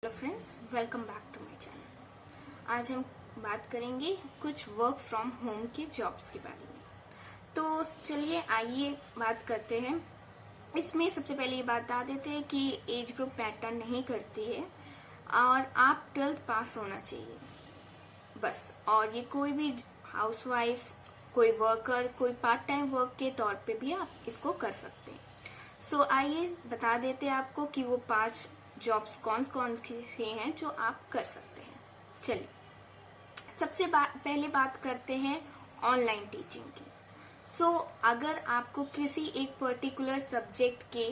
Hello friends, welcome back to my channel. आज हम बात करेंगे कुछ वर्क फ्रॉम होम के जॉब्स के बारे में। तो चलिए आइए बात करते हैं। इसमें सबसे पहले ये बात बता देते हैं कि एज ग्रुप मैटर नहीं करती है और आप 12th पास होना चाहिए बस। और ये कोई भी हाउसवाइफ, कोई वर्कर, कोई पार्ट टाइम वर्क के तौर पे भी आप इसको कर सकते हैं। सो आइए बता देते हैं आपको कि वो 5 जॉब्स कौन कौन से हैं जो आप कर सकते हैं। चलिए सबसे पहले बात करते हैं ऑनलाइन टीचिंग की। सो अगर आपको किसी एक पर्टिकुलर सब्जेक्ट के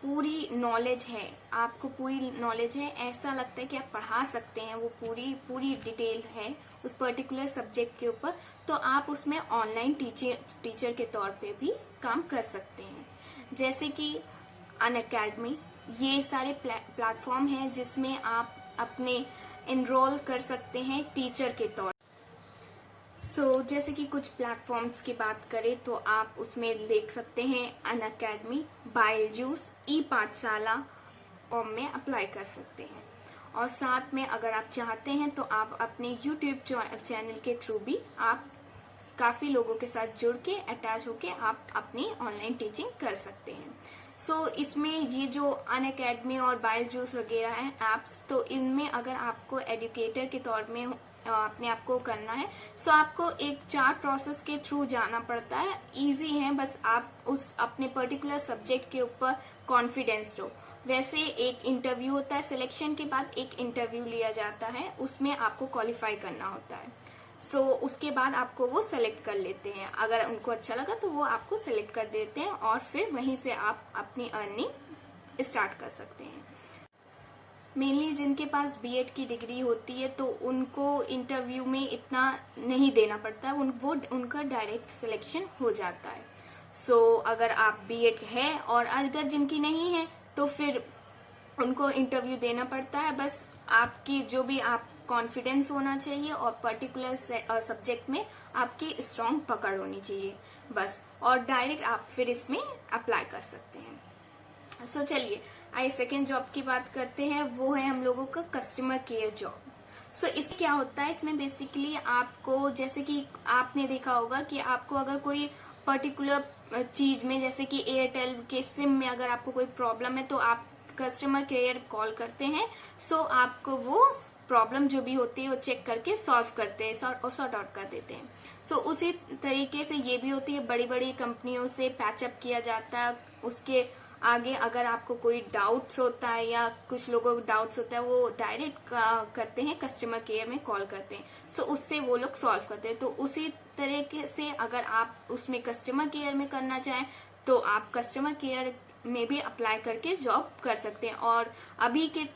पूरी नॉलेज है, आपको पूरी नॉलेज है, ऐसा लगता है कि आप पढ़ा सकते हैं, वो पूरी डिटेल है उस पर्टिकुलर सब्जेक्ट के ऊपर, तो आप उसमें ऑनलाइन टीचर के तौर पे भी काम कर सकते हैं। जैसे कि अनअकैडमी, ये सारे प्लेटफॉर्म हैं जिसमें आप अपने एनरोल कर सकते हैं टीचर के तौर। जैसे कि कुछ प्लेटफॉर्म्स की बात करें तो आप उसमें देख सकते हैं अनअकैडमी, बायजूस, ई पाठशाला और में अप्लाई कर सकते हैं। और साथ में अगर आप चाहते हैं तो आप अपने यूट्यूब चैनल के थ्रू भी आप काफी लोगों के साथ जुड़ के अटैच होके आप अपनी ऑनलाइन टीचिंग कर सकते हैं। इसमें ये जो अनअकैडमी और बायजूस वगैरह हैं ऐप्स, तो इनमें अगर आपको एजुकेटर के तौर में अपने आप को करना है, आपको एक 4 प्रोसेस के थ्रू जाना पड़ता है। इजी है, बस आप उस अपने पर्टिकुलर सब्जेक्ट के ऊपर कॉन्फिडेंस दो। वैसे एक इंटरव्यू होता है, सिलेक्शन के बाद एक इंटरव्यू लिया जाता है, उसमें आपको क्वालिफाई करना होता है। उसके बाद आपको वो सेलेक्ट कर लेते हैं। अगर उनको अच्छा लगा तो वो आपको सेलेक्ट कर देते हैं और फिर वहीं से आप अपनी अर्निंग स्टार्ट कर सकते हैं। मेनली जिनके पास बीएड की डिग्री होती है तो उनको इंटरव्यू में इतना नहीं देना पड़ता है, उनका डायरेक्ट सिलेक्शन हो जाता है। अगर आप बीएड है और अगर जिनकी नहीं है तो फिर उनको इंटरव्यू देना पड़ता है। बस आपकी जो भी आप कॉन्फिडेंस होना चाहिए और पर्टिकुलर सब्जेक्ट में आपकी स्ट्रांग पकड़ होनी चाहिए बस, और डायरेक्ट आप फिर इसमें अप्लाई कर सकते हैं। चलिए आइए सेकेंड जॉब की बात करते हैं। वो है हम लोगों का कस्टमर केयर जॉब। इसमें क्या होता है, इसमें बेसिकली आपको, जैसे कि आपने देखा होगा कि आपको अगर कोई पर्टिकुलर चीज में, जैसे कि एयरटेल के सिम में अगर आपको कोई प्रॉब्लम है तो आप कस्टमर केयर कॉल करते हैं। आपको वो प्रॉब्लम जो भी होती है वो चेक करके सॉल्व करते हैं और सॉर्ट आउट कर देते हैं। उसी तरीके से ये भी होती है, बड़ी बड़ी कंपनियों से पैचअप किया जाता है। उसके आगे अगर आपको कोई डाउट्स होता है या कुछ लोगों को डाउट्स होता है, वो डायरेक्ट करते हैं, कस्टमर केयर में कॉल करते हैं। उससे वो लोग सॉल्व करते हैं। तो उसी तरीके से अगर आप उसमें कस्टमर केयर में करना चाहें तो आप कस्टमर केयर में भी अप्लाई करके जॉब कर सकते हैं। और अभी के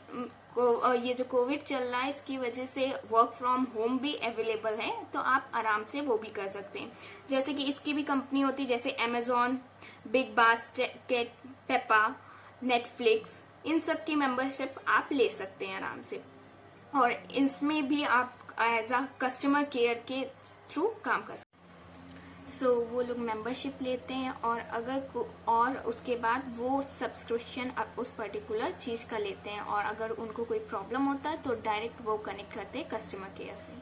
ये जो कोविड चल रहा है, इसकी वजह से वर्क फ्रॉम होम भी अवेलेबल है, तो आप आराम से वो भी कर सकते हैं। जैसे कि इसकी भी कंपनी होती है, जैसे अमेजोन, बिग बास्केट, पेपा, नेटफ्लिक्स, इन सब की मेंबरशिप आप ले सकते हैं आराम से। और इसमें भी आप एज अ कस्टमर केयर के थ्रू काम कर सकते हैं। वो लोग मेंबरशिप लेते हैं और उसके बाद वो सब्सक्रिप्शन उस पर्टिकुलर चीज का लेते हैं। और अगर उनको कोई प्रॉब्लम होता है तो डायरेक्ट वो कनेक्ट करते हैं कस्टमर केयर से।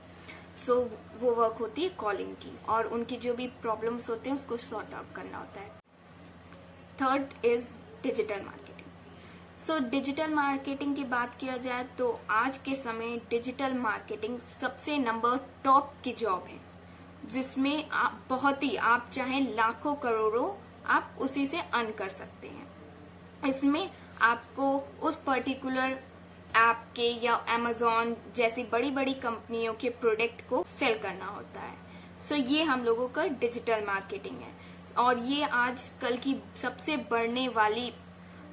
वो वर्क होती है कॉलिंग की, और उनकी जो भी प्रॉब्लम्स होते हैं उसको सॉर्ट आउट करना होता है। Third is digital marketing. Digital marketing की बात किया जाए तो आज के समय डिजिटल मार्केटिंग सबसे नंबर टॉप की जॉब है, जिसमें आप चाहे लाखों करोड़ों आप उसी से अर्न कर सकते हैं। इसमें आपको उस पर्टिकुलर ऐप के या अमेजोन जैसी बड़ी बड़ी कंपनियों के प्रोडक्ट को सेल करना होता है। ये हम लोगों का डिजिटल मार्केटिंग है, और ये आजकल की सबसे बढ़ने वाली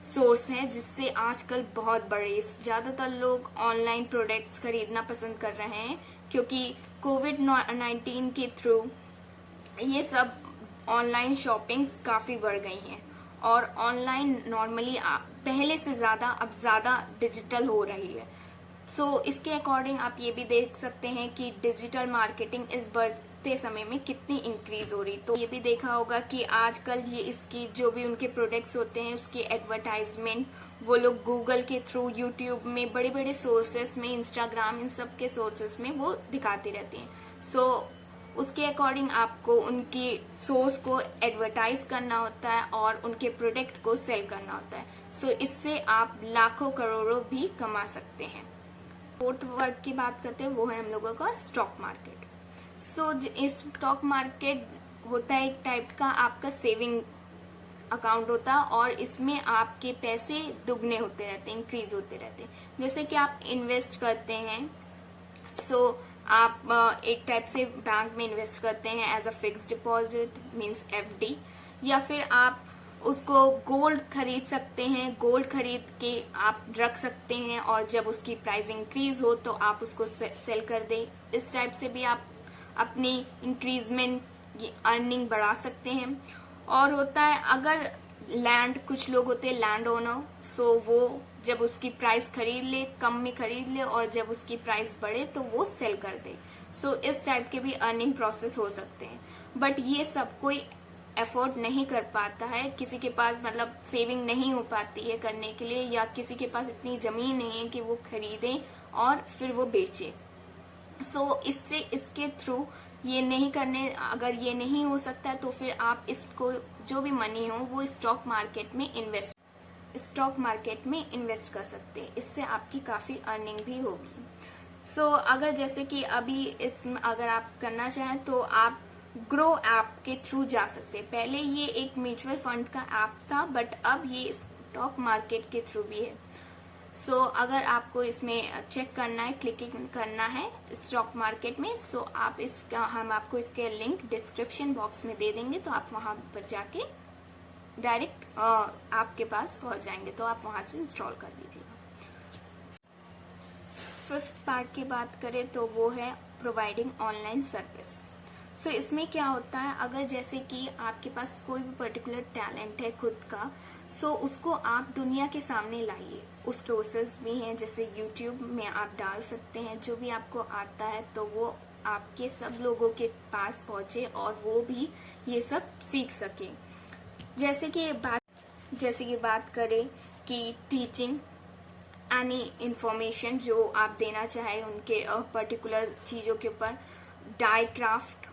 सोर्स है, जिससे आजकल बहुत बड़े ज्यादातर लोग ऑनलाइन प्रोडक्ट्स खरीदना पसंद कर रहे हैं, क्योंकि कोविड-19 के थ्रू ये सब ऑनलाइन शॉपिंग्स काफी बढ़ गई हैं। और ऑनलाइन नॉर्मली पहले से ज्यादा अब ज्यादा डिजिटल हो रही है। इसके अकॉर्डिंग आप ये भी देख सकते हैं कि डिजिटल मार्केटिंग इज उतने समय में कितनी इंक्रीज हो रही। तो ये भी देखा होगा कि आजकल ये इसकी जो भी उनके प्रोडक्ट्स होते हैं उसकी एडवर्टाइजमेंट वो लोग गूगल के थ्रू, यूट्यूब में, बड़े बड़े सोर्सेस में, इंस्टाग्राम, इन सब के सोर्सेस में वो दिखाते रहते हैं। सो उसके अकॉर्डिंग आपको उनकी सोर्स को एडवर्टाइज करना होता है और उनके प्रोडक्ट को सेल करना होता है। सो इससे आप लाखों करोड़ों भी कमा सकते हैं। फोर्थ वर्ग की बात करते हैं, वो है हम लोगों का स्टॉक मार्केट। सो इस स्टॉक मार्केट होता है एक टाइप का आपका सेविंग अकाउंट होता है और इसमें आपके पैसे दुगने होते रहते हैं, इंक्रीज होते रहते हैं। जैसे कि आप इन्वेस्ट करते हैं, सो आप एक टाइप से बैंक में इन्वेस्ट करते हैं as a fix deposit means FD, या फिर आप उसको गोल्ड खरीद सकते हैं। गोल्ड खरीद के आप रख सकते हैं और जब उसकी प्राइस इंक्रीज हो तो आप उसको सेल कर दें। इस टाइप से भी आप अपनी इंक्रीजमेंट अर्निंग बढ़ा सकते हैं। और होता है अगर लैंड, कुछ लोग होते हैं लैंड ओनर, सो वो जब उसकी प्राइस खरीद ले, कम में खरीद ले और जब उसकी प्राइस बढ़े तो वो सेल कर दे। सो इस टाइप के भी अर्निंग प्रोसेस हो सकते हैं। बट ये सब कोई एफोर्ड नहीं कर पाता है, किसी के पास मतलब सेविंग नहीं हो पाती है करने के लिए, या किसी के पास इतनी जमीन नहीं है कि वो खरीदे और फिर वो बेचे। सो इससे इसके थ्रू ये नहीं करने, अगर ये नहीं हो सकता है तो फिर आप इसको जो भी मनी हो वो स्टॉक मार्केट में इन्वेस्ट कर सकते हैं। इससे आपकी काफी अर्निंग भी होगी। सो अगर जैसे कि अभी इसमें अगर आप करना चाहें तो आप ग्रो ऐप के थ्रू जा सकते हैं। पहले ये एक म्यूचुअल फंड का ऐप था, बट अब ये स्टॉक मार्केट के थ्रू भी है। सो अगर आपको इसमें चेक करना है, क्लिकिंग करना है स्टॉक मार्केट में, सो आप हम आपको इसके लिंक डिस्क्रिप्शन बॉक्स में दे देंगे, तो आप वहां पर जाके डायरेक्ट आपके पास पहुंच जाएंगे, तो आप वहां से इंस्टॉल कर लीजिएगा। फिफ्थ पार्ट की बात करें तो वो है प्रोवाइडिंग ऑनलाइन सर्विस। सो इसमें क्या होता है, अगर जैसे कि आपके पास कोई भी पर्टिकुलर टैलेंट है खुद का, सो उसको आप दुनिया के सामने लाइए। उस कोर्सेज भी हैं, जैसे यूट्यूब में आप डाल सकते हैं जो भी आपको आता है, तो वो आपके सब लोगों के पास पहुंचे और वो भी ये सब सीख सके। जैसे कि बात करें कि टीचिंग एनी इंफॉर्मेशन जो आप देना चाहे उनके पर्टिकुलर चीजों के ऊपर, डाई क्राफ्ट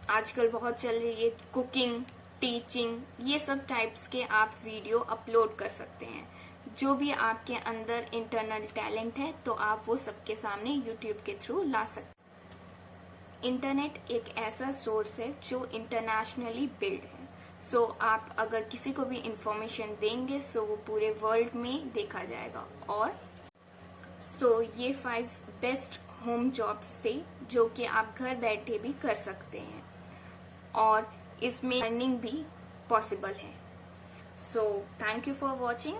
आजकल बहुत चल रही है, कुकिंग, टीचिंग, ये सब टाइप्स के आप वीडियो अपलोड कर सकते हैं। जो भी आपके अंदर इंटरनल टैलेंट है तो आप वो सबके सामने यूट्यूब के थ्रू ला सकते हैं। इंटरनेट एक ऐसा सोर्स है जो इंटरनेशनली बिल्ड है। सो आप अगर किसी को भी इंफॉर्मेशन देंगे सो वो पूरे वर्ल्ड में देखा जाएगा। और सो ये 5 बेस्ट होम जॉब्स थे जो कि आप घर बैठे भी कर सकते हैं और इसमें अर्निंग भी पॉसिबल है। So thank you for watching.